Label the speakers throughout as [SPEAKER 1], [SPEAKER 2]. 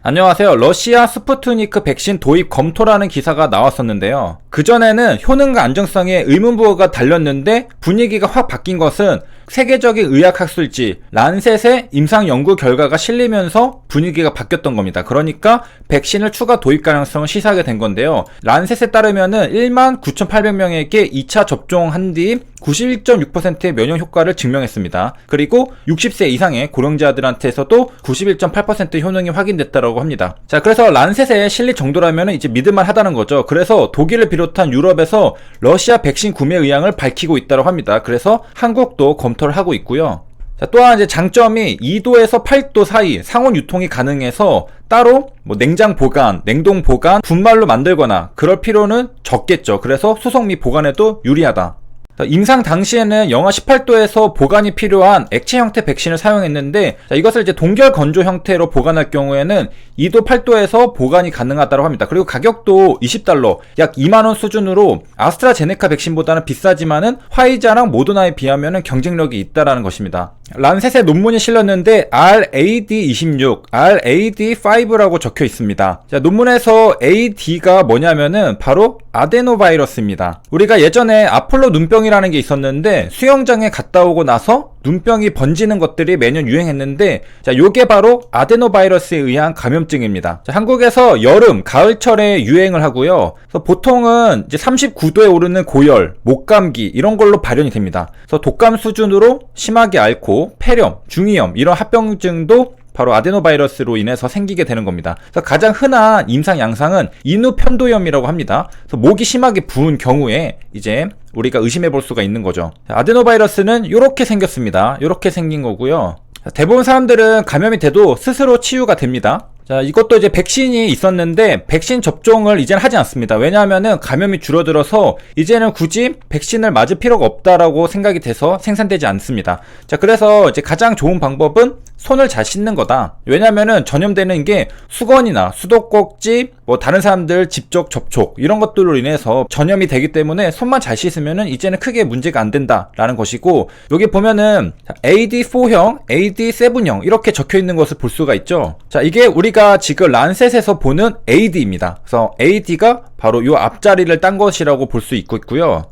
[SPEAKER 1] 안녕하세요. 러시아 스푸트니크 백신 도입 검토라는 기사가 나왔었는데요. 그전에는 효능과 안정성에 의문부호가 달렸는데 분위기가 확 바뀐 것은 세계적인 의학학술지 란셋의 임상 연구 결과가 실리면서 분위기가 바뀌었던 겁니다. 그러니까 백신을 추가 도입 가능성을 시사하게 된 건데요. 란셋에 따르면은 19,800명에게 2차 접종한 뒤 91.6%의 면역 효과를 증명했습니다. 그리고 60세 이상의 고령자들한테서도 91.8% 효능이 확인됐다고 합니다. 자, 그래서 란셋에 실릴 정도라면 이제 믿을만 하다는 거죠. 그래서 독일을 비롯한 유럽에서 러시아 백신 구매 의향을 밝히고 있다고 합니다. 그래서 한국도 검토를 하고 있고요. 자, 또한 이제 장점이 2도에서 8도 사이 상온 유통이 가능해서 따로 냉장 보관, 냉동 보관, 분말로 만들거나 그럴 필요는 적겠죠. 그래서 수송 및 보관에도 유리하다. 임상 당시에는 영하 18도에서 보관이 필요한 액체 형태 백신을 사용했는데, 이것을 이제 동결 건조 형태로 보관할 경우에는 2도 8도에서 보관이 가능하다고 합니다. 그리고 가격도 $20, 약 2만원 수준으로 아스트라제네카 백신보다는 비싸지만은 화이자랑 모더나에 비하면 경쟁력이 있다라는 것입니다. 란셋에 논문이 실렸는데 RAD26, RAD5라고 적혀 있습니다. 자, 논문에서 AD가 뭐냐면은 바로 아데노바이러스입니다. 우리가 예전에 아폴로 눈병이라는 게 있었는데 수영장에 갔다 오고 나서 눈병이 번지는 것들이 매년 유행했는데, 자, 요게 바로 아데노바이러스에 의한 감염증입니다. 자, 한국에서 여름, 가을철에 유행을 하고요. 그래서 보통은 이제 39도에 오르는 고열, 목감기 이런 걸로 발현이 됩니다. 그래서 독감 수준으로 심하게 앓고 폐렴, 중이염 이런 합병증도 바로 아데노바이러스로 인해서 생기게 되는 겁니다. 그래서 가장 흔한 임상 양상은 인후편도염이라고 합니다. 그래서 목이 심하게 부은 경우에 이제 우리가 의심해 볼 수가 있는 거죠. 아데노바이러스는 이렇게 생겼습니다. 이렇게 생긴 거고요. 대부분 사람들은 감염이 돼도 스스로 치유가 됩니다. 자, 이것도 이제 백신이 있었는데 백신 접종을 이제는 하지 않습니다. 왜냐하면은 감염이 줄어들어서 이제는 굳이 백신을 맞을 필요가 없다라고 생각이 돼서 생산되지 않습니다. 자, 그래서 이제 가장 좋은 방법은 손을 잘 씻는 거다. 왜냐면은 전염되는 게 수건이나 수도꼭지, 다른 사람들 직접 접촉 이런 것들로 인해서 전염이 되기 때문에 손만 잘 씻으면은 이제는 크게 문제가 안 된다라는 것이고, 여기 보면은 AD4형, AD7형 이렇게 적혀 있는 것을 볼 수가 있죠. 자, 이게 우리가 지금 란셋에서 보는 AD입니다. 그래서 AD가 바로 요 앞자리를 딴 것이라고 볼 수 있고요.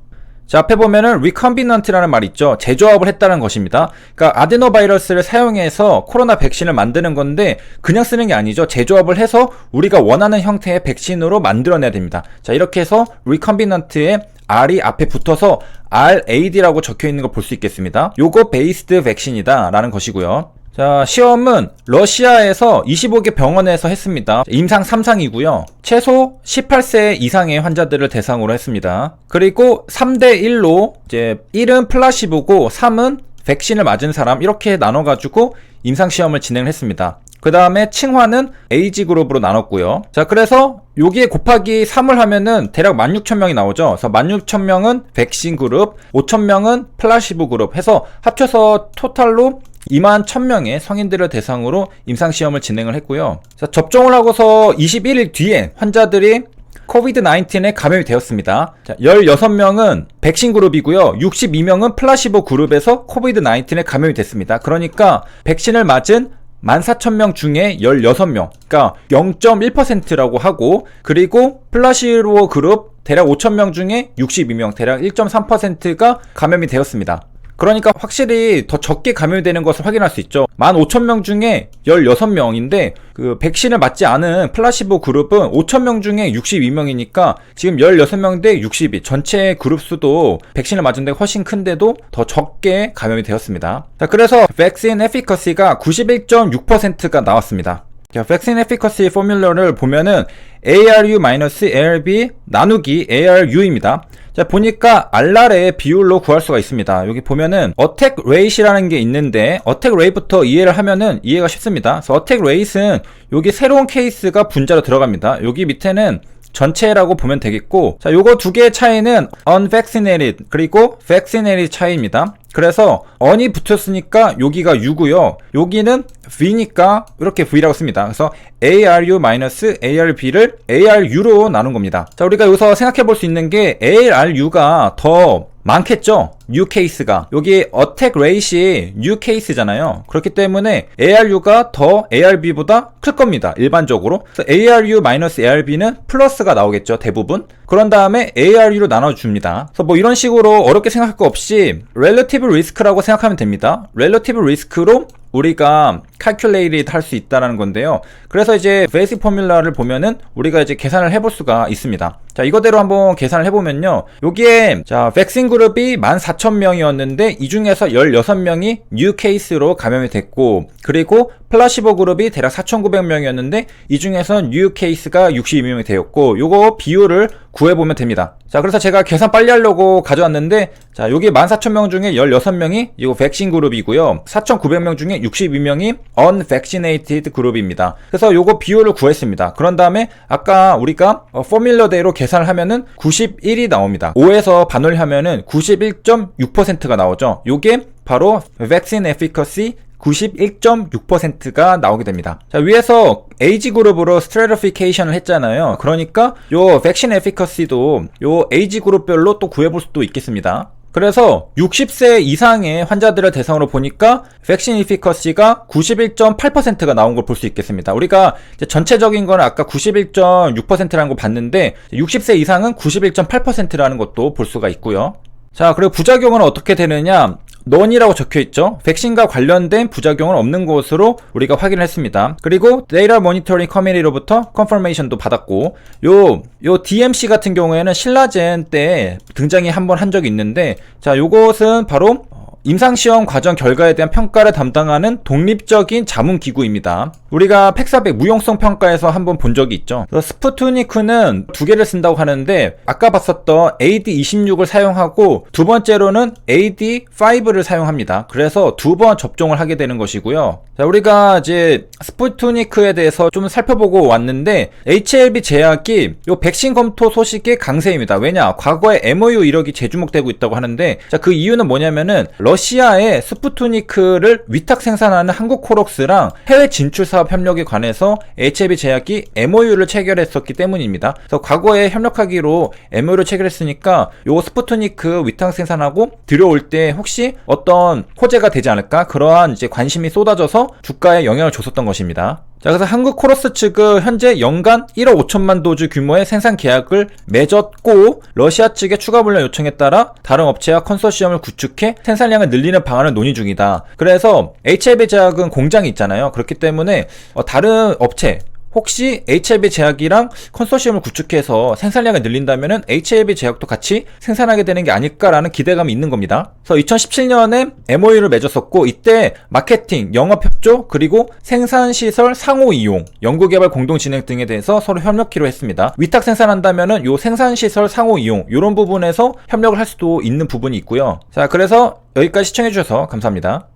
[SPEAKER 1] 자, 앞에 보면은 리컴비넌트라는 말이 있죠. 재조합을 했다는 것입니다. 그러니까 아데노바이러스를 사용해서 코로나 백신을 만드는 건데 그냥 쓰는 게 아니죠. 재조합을 해서 우리가 원하는 형태의 백신으로 만들어내야 됩니다. 자, 이렇게 해서 리컴비넌트에 R이 앞에 붙어서 RAD라고 적혀 있는 거 볼 수 있겠습니다. 요거 베이스드 백신이다 라는 것이고요. 자, 시험은 러시아에서 25개 병원에서 했습니다. 임상 3상이고요. 최소 18세 이상의 환자들을 대상으로 했습니다. 그리고 3대1로 이제 1은 플라시보고 3은 백신을 맞은 사람 이렇게 나눠가지고 임상시험을 진행을 했습니다. 그 다음에 칭화는 A지 그룹으로 나눴고요. 자, 그래서 여기에 곱하기 3을 하면은 대략 16,000명이 나오죠. 그래서 16,000명은 백신 그룹, 5,000명은 플라시보 그룹 해서 합쳐서 토탈로 21,000명의 성인들을 대상으로 임상시험을 진행을 했고요. 자, 접종을 하고서 21일 뒤에 환자들이 코비드-19에 감염이 되었습니다. 자, 16명은 백신 그룹이고요. 62명은 플라시보 그룹에서 코비드-19에 감염이 됐습니다. 그러니까 백신을 맞은 14,000명 중에 16명, 그러니까 0.1%라고 하고, 그리고 플라시보 그룹 대략 5,000명 중에 62명, 대략 1.3%가 감염이 되었습니다. 그러니까 확실히 더 적게 감염되는 것을 확인할 수 있죠. 15,000명 중에 16명인데 그 백신을 맞지 않은 플라시보 그룹은 5,000명 중에 62명이니까 지금 16명 대 62, 전체 그룹 수도 백신을 맞은 데가 훨씬 큰데도 더 적게 감염이 되었습니다. 자, 그래서 백신 에피커시가 91.6%가 나왔습니다. 자, 백신 에피커시 포뮬러를 보면은 ARU-ARB 나누기 ARU입니다. 자, 보니까 알랄의 비율로 구할 수가 있습니다. 여기 보면은 어택 레이트라는 게 있는데 어택 레이트부터 이해를 하면은 이해가 쉽습니다. 그래서 어택 레이트는 여기 새로운 케이스가 분자로 들어갑니다. 여기 밑에는 전체라고 보면 되겠고, 자, 요거 두 개의 차이는 unvaccinated 그리고 vaccinated 차이입니다. 그래서 on이 붙었으니까 여기가 U고요. 여기는 V니까 이렇게 V라고 씁니다. 그래서 ARU-ARB를 ARU로 나눈 겁니다. 자, 우리가 여기서 생각해 볼 수 있는 게 ARU가 더 많겠죠? U 케이스가. 여기 attack rate이 U 케이스잖아요. 그렇기 때문에 ARU가 더 ARB보다 클 겁니다. 일반적으로. 그래서 ARU-ARB는 플러스가 나오겠죠. 대부분. 그런 다음에 ARU로 나눠줍니다. 그래서 뭐 이런 식으로 어렵게 생각할 거 없이 relative risk라고 생각하면 됩니다. relative risk로 우리가 calculate 할 수 있다는 건데요. 그래서 이제 베이직 포뮬러를 보면은 우리가 이제 계산을 해볼 수가 있습니다. 자, 이거대로 한번 계산을 해보면요. 여기에 자, 백신 그룹이 14,000명이었는데 이 중에서 16명이 뉴 케이스로 감염이 됐고, 그리고 플라시보 그룹이 대략 4,900명이었는데 이 중에서 뉴 케이스가 62명이 되었고, 요거 비율을 구해보면 됩니다. 자, 그래서 제가 계산 빨리 하려고 가져왔는데, 자, 여기 14,000명 중에 16명이 이거 백신 그룹이고요. 4,900명 중에 62명이 unvaccinated 그룹입니다. 그래서 요거 비율을 구했습니다. 그런 다음에 아까 우리가 포뮬러대로 계산을 하면은 91이 나옵니다. 5에서 반올하면은 91.6%가 나오죠. 요게 바로 vaccine efficacy 91.6%가 나오게 됩니다. 자, 위에서 에이지 그룹으로 스트래티피케이션을 했잖아요. 그러니까 요 백신 에피커시도 요 에이지 그룹별로 또 구해볼 수도 있겠습니다. 그래서 60세 이상의 환자들을 대상으로 보니까 백신 에피커시가 91.8%가 나온 걸 볼 수 있겠습니다. 우리가 이제 전체적인 거는 아까 91.6%라는 거 봤는데 60세 이상은 91.8%라는 것도 볼 수가 있고요. 자, 그리고 부작용은 어떻게 되느냐? none이라고 적혀있죠. 백신과 관련된 부작용은 없는 것으로 우리가 확인을 했습니다. 그리고 Data Monitoring Committee로부터 confirmation도 받았고, 요 DMC 같은 경우에는 신라젠 때 등장이 한번 한 적이 있는데, 자, 요것은 바로 임상시험 과정 결과에 대한 평가를 담당하는 독립적인 자문기구입니다. 우리가 팩사백 무용성 평가에서 한번 본 적이 있죠. 스푸트니크는 두 개를 쓴다고 하는데 아까 봤었던 AD26을 사용하고 두 번째로는 AD5를 사용합니다. 그래서 두 번 접종을 하게 되는 것이고요. 자, 우리가 이제 스푸트니크에 대해서 좀 살펴보고 왔는데 HLB 제약이 요 백신 검토 소식의 강세입니다. 왜냐? 과거에 MOU 이력이 재주목되고 있다고 하는데, 자, 그 이유는 뭐냐면은 러시아의 스푸트니크를 위탁 생산하는 한국코록스랑 해외 진출 사업 협력에 관해서 HLB 제약이 MOU를 체결했었기 때문입니다. 그래서 과거에 협력하기로 MOU를 체결했으니까 요 스푸트니크 위탁 생산하고 들여올 때 혹시 어떤 호재가 되지 않을까? 그러한 이제 관심이 쏟아져서 주가에 영향을 줬었던 것입니다. 자, 그래서 한국 코러스 측은 현재 연간 1억 5천만 도즈 규모의 생산 계약을 맺었고, 러시아 측의 추가 분량 요청에 따라 다른 업체와 컨소시엄을 구축해 생산량을 늘리는 방안을 논의 중이다. 그래서 HLB 제약은 공장이 있잖아요. 그렇기 때문에 다른 업체, 혹시 HLB 제약이랑 컨소시엄을 구축해서 생산량을 늘린다면은 HLB 제약도 같이 생산하게 되는 게 아닐까라는 기대감이 있는 겁니다. 그래서 2017년에 MOU를 맺었었고, 이때 마케팅, 영업협조, 그리고 생산시설 상호 이용, 연구개발 공동진행 등에 대해서 서로 협력키로 했습니다. 위탁 생산한다면은 요 생산시설 상호 이용, 요런 부분에서 협력을 할 수도 있는 부분이 있고요. 자, 그래서 여기까지 시청해주셔서 감사합니다.